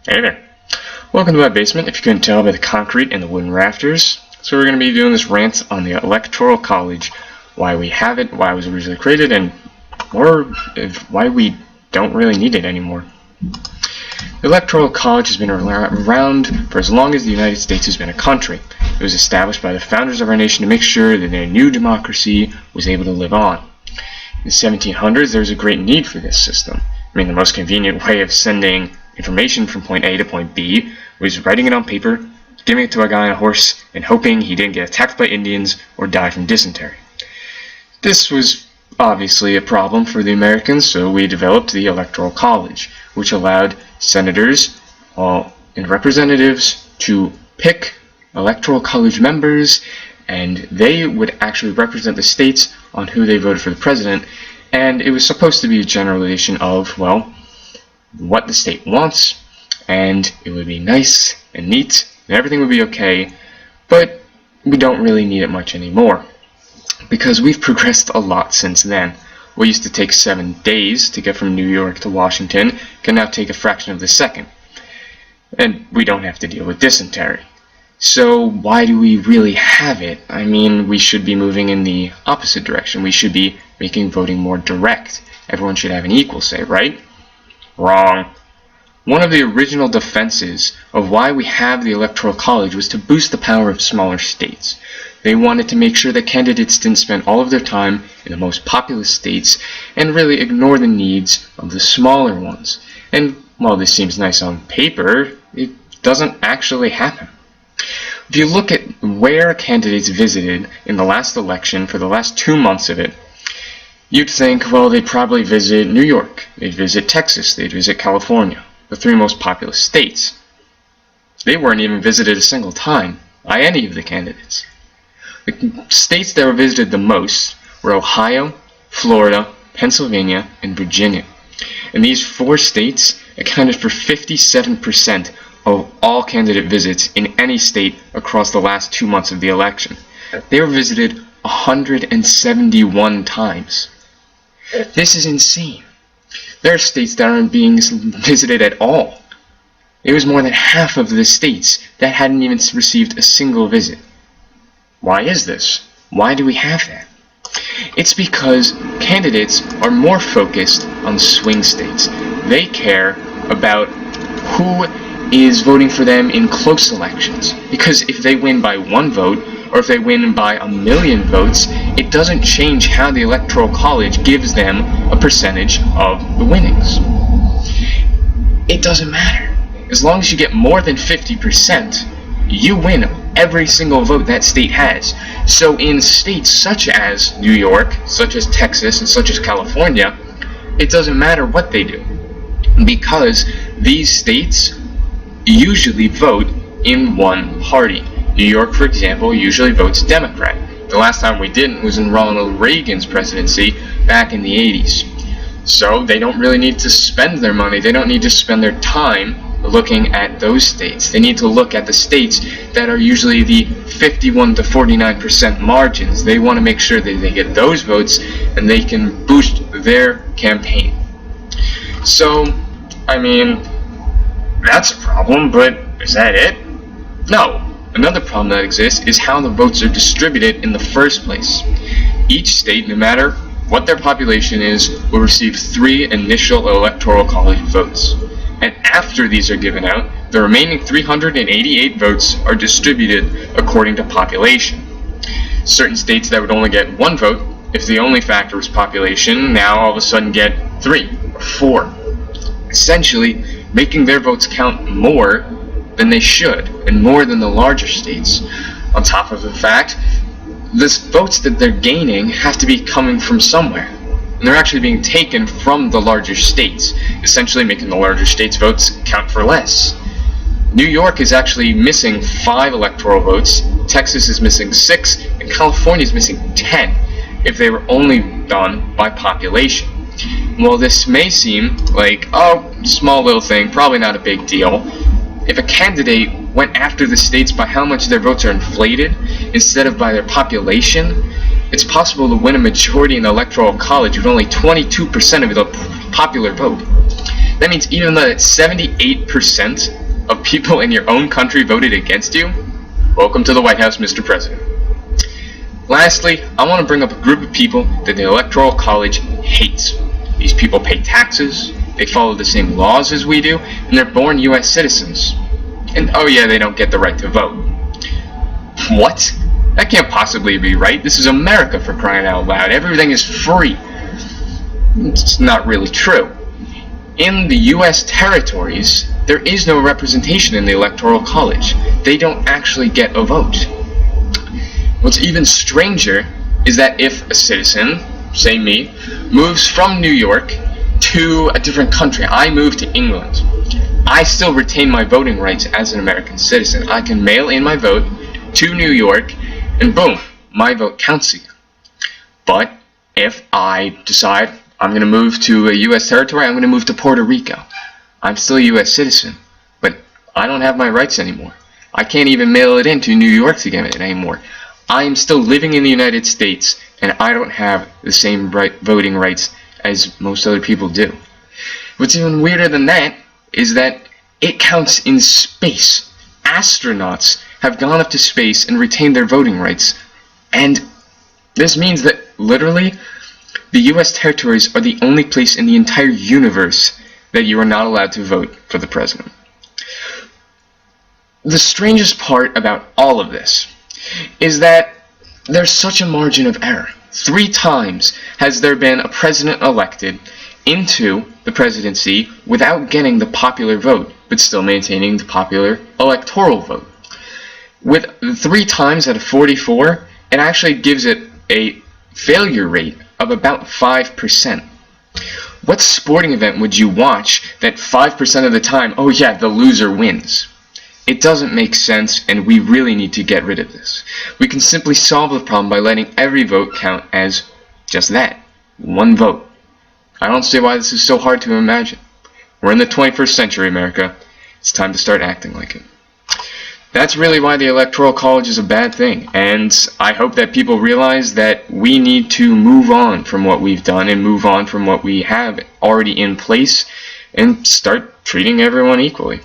Hey there. Welcome to my basement, if you couldn't tell by the concrete and the wooden rafters. So we're going to be doing this rant on the Electoral College, why we have it, why it was originally created, and why we don't really need it anymore. The Electoral College has been around for as long as the United States has been a country. It was established by the founders of our nation to make sure that a new democracy was able to live on. In the 1700s, there was a great need for this system. I mean, the most convenient way of sending information from point A to point B was writing it on paper, giving it to a guy on a horse, and hoping he didn't get attacked by Indians or die from dysentery. This was obviously a problem for the Americans, so we developed the Electoral College, which allowed senators and representatives to pick Electoral College members, and they would actually represent the states on who they voted for the president, and it was supposed to be a generalization of, well, what the state wants, and it would be nice and neat, and everything would be okay, but we don't really need it much anymore, because we've progressed a lot since then. What used to take 7 days to get from New York to Washington can now take a fraction of the second, and we don't have to deal with dysentery. So why do we really have it? I mean, we should be moving in the opposite direction. We should be making voting more direct. Everyone should have an equal say, right? Wrong. One of the original defenses of why we have the Electoral College was to boost the power of smaller states. They wanted to make sure that candidates didn't spend all of their time in the most populous states and really ignore the needs of the smaller ones. And while this seems nice on paper, it doesn't actually happen. If you look at where candidates visited in the last election for the last 2 months of it, you'd think, well, they'd probably visit New York, they'd visit Texas, they'd visit California, the 3 most populous states. They weren't even visited a single time by any of the candidates. The states that were visited the most were Ohio, Florida, Pennsylvania, and Virginia. And these 4 states accounted for 57% of all candidate visits in any state across the last 2 months of the election. They were visited 171 times. This is insane. There are states that aren't being visited at all. It was more than half of the states that hadn't even received a single visit. Why is this? Why do we have that? It's because candidates are more focused on swing states. They care about who is voting for them in close elections. Because if they win by 1 vote, or if they win by 1,000,000 votes, it doesn't change how the Electoral College gives them a percentage of the winnings. It doesn't matter. As long as you get more than 50%, you win every single vote that state has. So in states such as New York, such as Texas, and such as California, it doesn't matter what they do, because these states usually vote in one party. New York, for example, usually votes Democrat. The last time we didn't was in Ronald Reagan's presidency back in the 80s. So they don't really need to spend their money. They don't need to spend their time looking at those states. They need to look at the states that are usually the 51 to 49% margins. They want to make sure that they get those votes and they can boost their campaign. So, I mean, that's a problem, but is that it? No. Another problem that exists is how the votes are distributed in the first place. Each state, no matter what their population is, will receive 3 initial Electoral College votes. And after these are given out, the remaining 388 votes are distributed according to population. Certain states that would only get 1 vote, if the only factor was population, now all of a sudden get 3 or 4. Essentially, making their votes count more than they should, and more than the larger states. On top of the fact, the votes that they're gaining have to be coming from somewhere, and they're actually being taken from the larger states, essentially making the larger states' votes count for less. New York is actually missing 5 electoral votes, Texas is missing 6, and California is missing 10, if they were only done by population. While this may seem like, oh, small little thing, probably not a big deal, if a candidate went after the states by how much their votes are inflated instead of by their population, it's possible to win a majority in the Electoral College with only 22% of the popular vote. That means even though that 78% of people in your own country voted against you, welcome to the White House, Mr. President. Lastly, I want to bring up a group of people that the Electoral College hates. These people pay taxes, they follow the same laws as we do, and they're born U.S. citizens. And oh yeah, they don't get the right to vote. What? That can't possibly be right. This is America, for crying out loud. Everything is free. It's not really true. In the U.S. territories, there is no representation in the Electoral College. They don't actually get a vote. What's even stranger is that if a citizen, say me, moves from New York to a different country, I move to England, I still retain my voting rights as an American citizen. I can mail in my vote to New York, and boom, my vote counts again. But if I decide I'm going to move to a U.S. territory, I'm going to move to Puerto Rico, I'm still a U.S. citizen, but I don't have my rights anymore. I can't even mail it in to New York to get it anymore. I am still living in the United States, and I don't have the same voting rights as most other people do. What's even weirder than that is that it counts in space. Astronauts have gone up to space and retained their voting rights, and this means that literally the U.S. territories are the only place in the entire universe that you are not allowed to vote for the president. The strangest part about all of this is that there's such a margin of error. 3 times has there been a president elected into the presidency without getting the popular vote, but still maintaining the popular electoral vote. With 3 times out of 44, it actually gives it a failure rate of about 5%. What sporting event would you watch that 5% of the time, oh yeah, the loser wins? It doesn't make sense, and we really need to get rid of this. We can simply solve the problem by letting every vote count as just that, 1 vote. I don't see why this is so hard to imagine. We're in the 21st century, America. It's time to start acting like it. That's really why the Electoral College is a bad thing, and I hope that people realize that we need to move on from what we've done and move on from what we have already in place and start treating everyone equally.